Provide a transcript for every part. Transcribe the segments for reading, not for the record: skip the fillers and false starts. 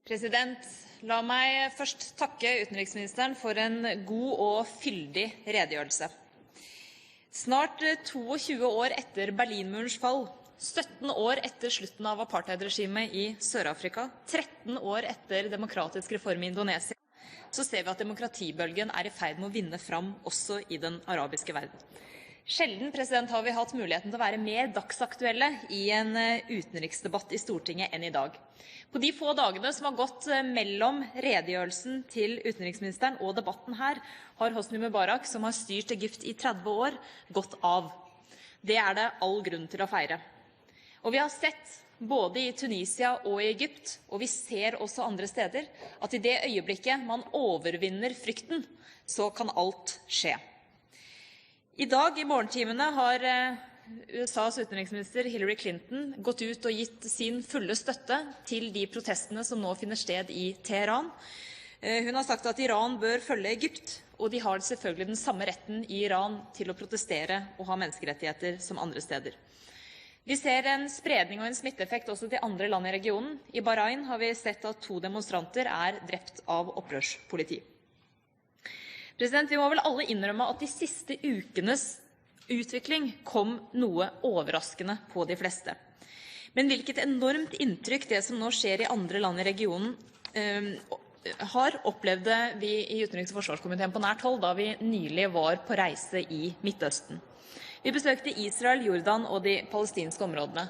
President, la meg først takke utenriksministeren for en god og fyldig redegjørelse. Snart 22 år etter Berlinmurens fall, 17 år etter slutten av apartheidregimet i Sør-Afrika, 13 år etter demokratisk reform i Indonesia, så ser vi at demokratibølgen er i ferd med å vinne fram også i den arabiske verden. Sjelden, har vi hatt muligheten til å være mer dagsaktuelle i en utenriksdebatt i Stortinget enn i dag. På de få dagene som har gått mellom redegjørelsen til utenriksministeren og debatten her, har Hosni Mubarak, som har styrt Egypt i 30 år, gått av. Det er det all grunn til å feire. Og vi har sett, både i Tunisia og i Egypt, og vi ser også andre steder, at i det øyeblikket man overvinner frykten, så kan alt skje. I dag, i morgentimene, har USAs utenriksminister Hillary Clinton gått ut og gitt sin fulle støtte til de protestene som nå finner sted i Teheran. Hun har sagt at Iran bør følge Egypt, og de har selvfølgelig den samme retten i Iran til å protestere og ha menneskerettigheter som andre steder. Vi ser en spredning og en smitteeffekt også til andre land i regionen. I Bahrain har vi sett at 2 demonstranter er drept av opprørspoliti. Vi må vel alle innrømme at de siste ukenes utvikling kom noe overraskende på de fleste. Men hvilket enormt inntrykk det som nå skjer i andre land i regionen har, opplevde vi i Utenriks- og forsvarskomiteen på nært hold da vi nylig var på reise i Midtøsten. Vi besøkte Israel, Jordan og de palestinske områdene.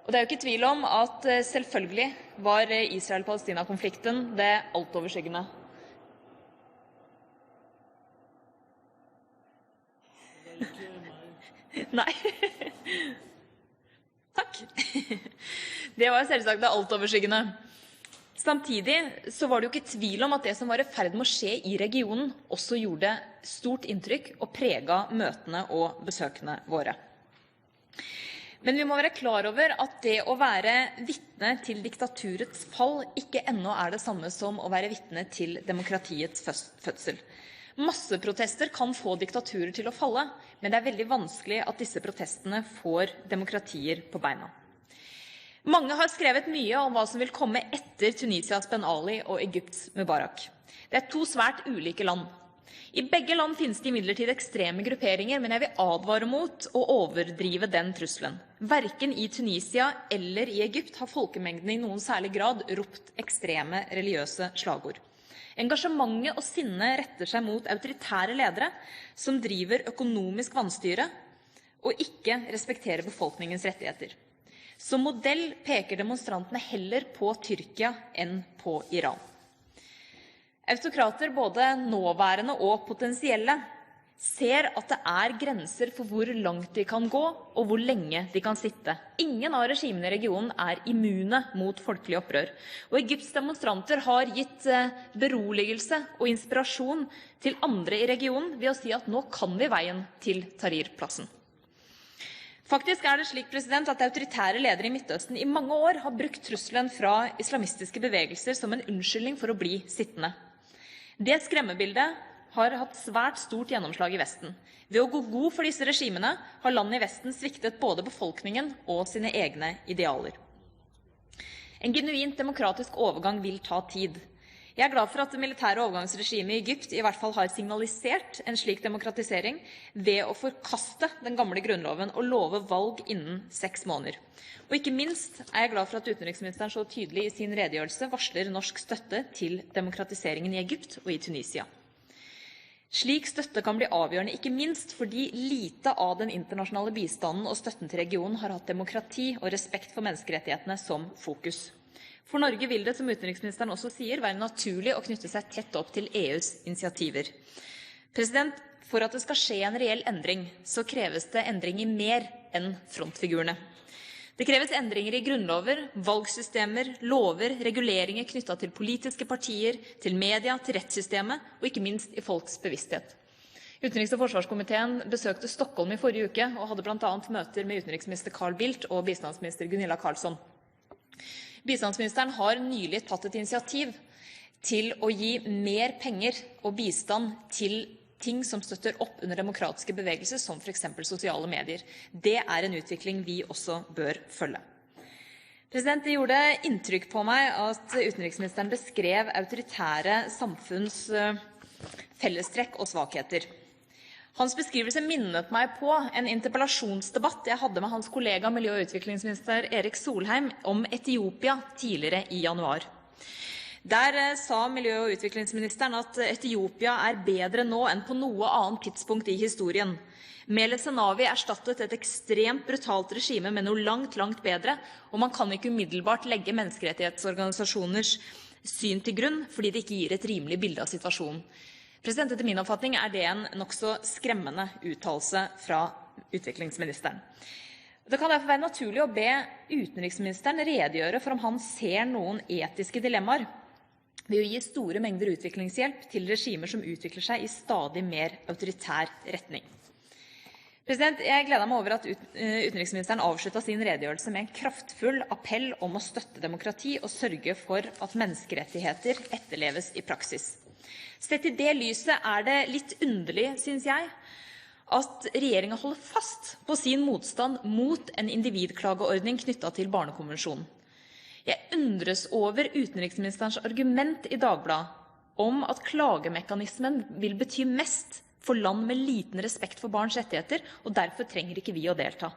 Og det er jo ikke tvil om at selvfølgelig var Israel-Palestina-konflikten det altoverskyggende. Nei. Takk. Det var selvsagt det altoverskyggende. Samtidig så var det jo ikke tvil om at det som var i ferd med å skje i regionen, også gjorde stort inntrykk og preget møtene og besøkene våre. Men vi må være klar over at det å være vitne til diktaturets fall ikke ennå er det samme som å være vitne til demokratiets fødsel. Masseprotester kan få diktaturer til å falle, men det er veldig vanskelig at disse protestene får demokratier på beina. Mange har skrevet mye om hva som vil komme etter Tunisias Ben Ali og Egypts Mubarak. Det er 2 svært ulike land. I begge land finnes det imidlertid ekstreme grupperinger, men jeg vil advare mot å overdrive den trusselen. Hverken i Tunisia eller i Egypt har folkemengden i noen særlig grad ropt ekstreme religiøse slagord. Engasjementet og sinnet retter seg mot autoritære ledere som driver økonomisk vanstyre og ikke respekterer befolkningens rettigheter. Som modell peker demonstrantene heller på Tyrkia enn på Iran. Autokrater, både nåværende og potensielle, ser at det er grenser for hvor langt de kan gå og hvor lenge de kan sitte. Ingen av regimene i regionen er immune mot folkelig opprør. Og Egypts demonstranter har gitt beroligelse og inspirasjon til andre i regionen ved å si at nå kan vi veien til Tahrir-plassen. Faktisk er det slik, at autoritære ledere i Midtøsten i mange år har brukt trusselen fra islamistiske bevegelser som en unnskyldning for å bli sittende. Det skremmebildet har hatt svært stort gjennomslag i Vesten. Ved å gå god for disse regimene har landet i Vesten sviktet både befolkningen og sine egne idealer. En genuint demokratisk overgang vil ta tid. Jeg er glad for at det militære overgangsregimet i Egypt i hvert fall har signalisert en slik demokratisering ved å forkaste den gamle grunnloven og love valg innen 6 måneder. Og ikke minst er jeg glad for at utenriksministeren så tydelig i sin redegjørelse varsler norsk støtte til demokratiseringen i Egypt og i Tunisia. Slik støtte kan bli avgjørende, ikke minst fordi lite av den internasjonale bistanden og støtten til regionen har hatt demokrati og respekt for menneskerettighetene som fokus. For Norge vil det, som utenriksministeren også sier, være naturlig å knytte seg tett opp til EUs initiativer. For at det skal skje en reell endring, så kreves det endring i mer enn frontfigurene. Det kreves endringer i grunnlover, valgsystemer, lover, reguleringer knyttet til politiske partier, til media, til rettssystemet, og ikke minst i folks bevissthet. Utenriks- og forsvarskomiteen besøkte Stockholm i forrige uke, og hadde blant annet møter med utenriksminister Carl Bildt og bistandsminister Gunilla Carlsson. Bistandsministeren har nylig tatt et initiativ til å gi mer penger og bistand til ting som støtter opp under demokratiske bevegelser, som for eksempel sosiale medier. Det er en utvikling vi også bør følge. Det gjorde inntrykk på meg at utenriksministeren beskrev autoritære samfunns fellestrekk og svakheter. Hans beskrivelse minnet meg på en interpellasjonsdebatt jeg hadde med hans kollega miljø- og utviklingsminister Erik Solheim om Etiopia tidligere i januar. Der sa miljø- og utviklingsministeren at Etiopia er bedre nå enn på noe annet tidspunkt i historien. Meles Zenawi erstattet et ekstremt brutalt regime med noe langt, langt bedre, og man kan ikke umiddelbart legge menneskerettighetsorganisasjoners syn til grunn, fordi det ikke gir et rimelig bilde av situasjonen. Etter min oppfatning er det en nok så skremmende uttalelse fra utviklingsministeren. Det kan derfor være naturlig å be utenriksministeren redegjøre for om han ser noen etiske dilemmaer ved å gi store mengder utviklingshjelp til regimer som utvikler seg i stadig mer autoritær retning. Jeg gleder meg over at utenriksministeren avsluttet sin redegjørelse med en kraftfull appell om å støtte demokrati og sørge for at menneskerettigheter etterleves i praksis. Sett i det lyset er det litt underlig, synes jeg, at regjeringen holder fast på sin motstand mot en individklageordning knyttet til barnekonvensjonen. Jeg undres over utenriksministerens argument i Dagbladet om at klagemekanismen vil bety mest for land med liten respekt for barns rettigheter, og derfor trenger ikke vi å delta.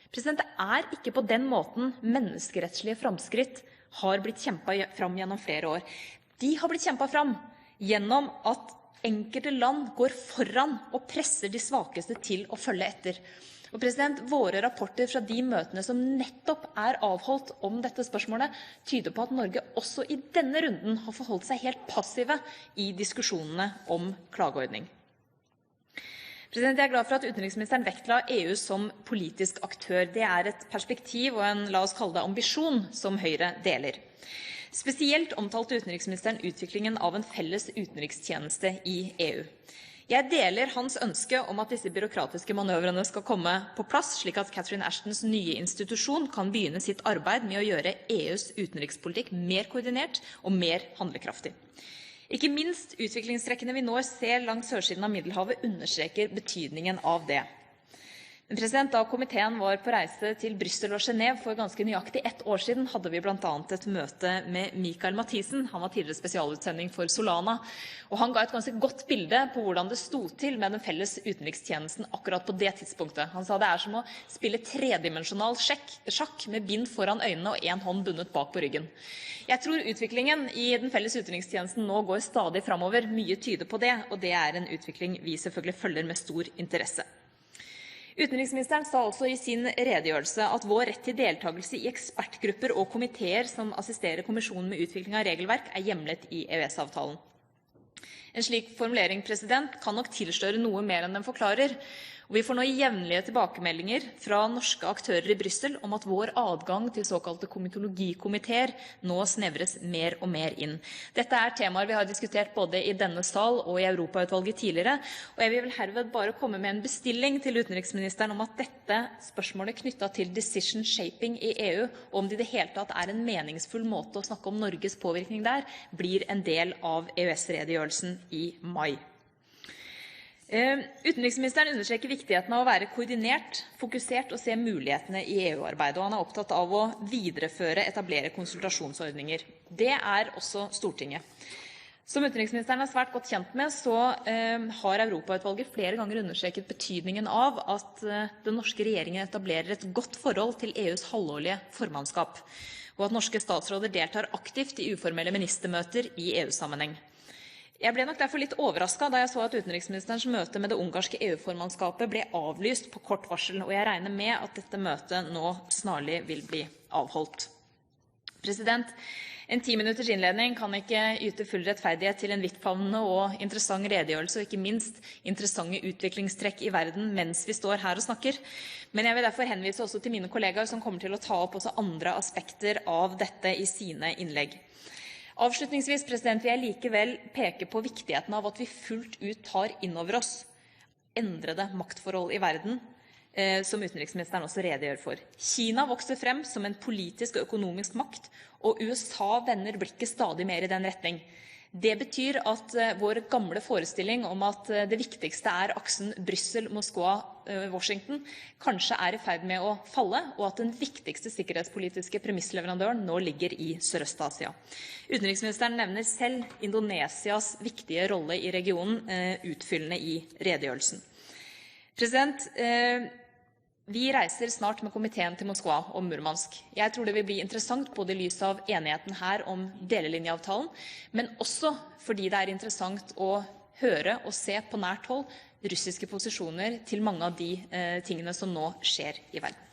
Det er ikke på den måten menneskerettslige framskritt har blitt kjempet fram gjennom flere år. De har blitt kjempet fram gjennom at enkelte land går foran og presser de svakeste til å følge etter. Og våre rapporter fra de møtene som nettopp er avholdt om dette spørsmålet, tyder på at Norge også i denne runden har forholdt seg helt passive i diskusjonene om klageordning. Jeg er glad for at utenriksministeren vektla EU som politisk aktør. Det er et perspektiv og en, la oss kalle det, ambisjon som Høyre deler. Spesielt omtalte utenriksministeren utviklingen av en felles utenrikstjeneste i EU. Jeg deler hans ønske om at disse byråkratiske manøvrene skal komme på plass, slik at Catherine Ashtons nye institusjon kan begynne sitt arbeid med å gjøre EUs utenrikspolitikk mer koordinert og mer handlekraftig. Ikke minst utviklingstrekkene vi nå ser langs sørsiden av Middelhavet understreker betydningen av det. Men da komiteen var på reise til Brussel og Genève for ganske nøyaktig 1 år siden, hadde vi blant annet et møte med Mikael Mathisen. Han var tidligere spesialutsending for Solana, og han ga et ganske godt bilde på hvordan det sto til med den felles utenrikstjenesten akkurat på det tidspunktet. Han sa det er som å spille tredimensjonal sjakk med bind foran øynene og en hånd bundet bak på ryggen. Jeg tror utviklingen i den felles utenrikstjenesten nå går stadig fremover. Mye tyder på det, og det er en utvikling vi selvfølgelig følger med stor interesse. Utenriksministeren sa også i sin redegjørelse at vår rett til deltakelse i ekspertgrupper og komiteer som assisterer kommisjonen med utvikling av regelverk, er hjemlet i EØS-avtalen. En slik formulering kan nok tilsløre noe mer enn den forklarer, og vi får nå jevnlige tilbakemeldinger fra norske aktører i Brussel om at vår adgang til såkalte komitologikomiteer nå snevres mer og mer inn. Dette er temaer vi har diskutert både i denne sal og i Europautvalget tidligere, og jeg vil herved bare komme med en bestilling til utenriksministeren om at dette spørsmålet knyttet til decision shaping i EU, og om det i det hele tatt er en meningsfull måte å snakke om Norges påvirkning der, blir en del av EØS-redegjørelsen i mai. Utenriksministeren understreker viktigheten av å være koordinert, fokusert og se mulighetene i EU-arbeidet, og han er opptatt av å videreføre, etablere konsultasjonsordninger. Det er også Stortinget. Som utenriksministeren er svært godt kjent med, så har Europautvalget flere ganger understreket betydningen av at den norske regjeringen etablerer et godt forhold til EUs halvårlige formannskap, og at norske statsråder deltar aktivt i uformelle ministermøter i EU-sammenheng. Jeg ble nok derfor litt overrasket da jeg så at utenriksministerens møte med det ungarske EU-formannskapet ble avlyst på kort varsel, og jeg regner med at dette møtet nå snarlig vil bli avholdt. En 10 minutters innledning kan ikke yte full rettferdighet til en vidtfavnende og interessant redegjørelse, og ikke minst interessante utviklingstrekk i verden mens vi står her og snakker. Men jeg vil derfor henvise også til mine kollegaer som kommer til å ta opp også andre aspekter av dette i sine innlegg. Avslutningsvis vil jeg likevel peke på viktigheten av at vi fullt ut tar inn over oss endrede maktforhold i verden, som utenriksministeren også redegjør for. Kina vokser frem som en politisk og økonomisk makt, og USA vender blikket stadig mer i den retning. Det betyr at vår gamle forestilling om at det viktigste aksen Brussel, Moskva, Washington, kanskje i ferd med å falle, og at den viktigste sikkerhetspolitiske premissleverandøren nå ligger i Sørøst-Asia. Utenriksministeren nevner selv Indonesias viktige rolle i regionen, utfyllende i redegjørelsen. Vi reiser snart med komiteen til Moskva og Murmansk. Jeg tror det vil bli interessant både i lys av enigheten her om delelinjeavtalen, men også fordi det interessant å høre og se på nært hold russiske posisjoner til mange av de tingene som nå skjer i verden.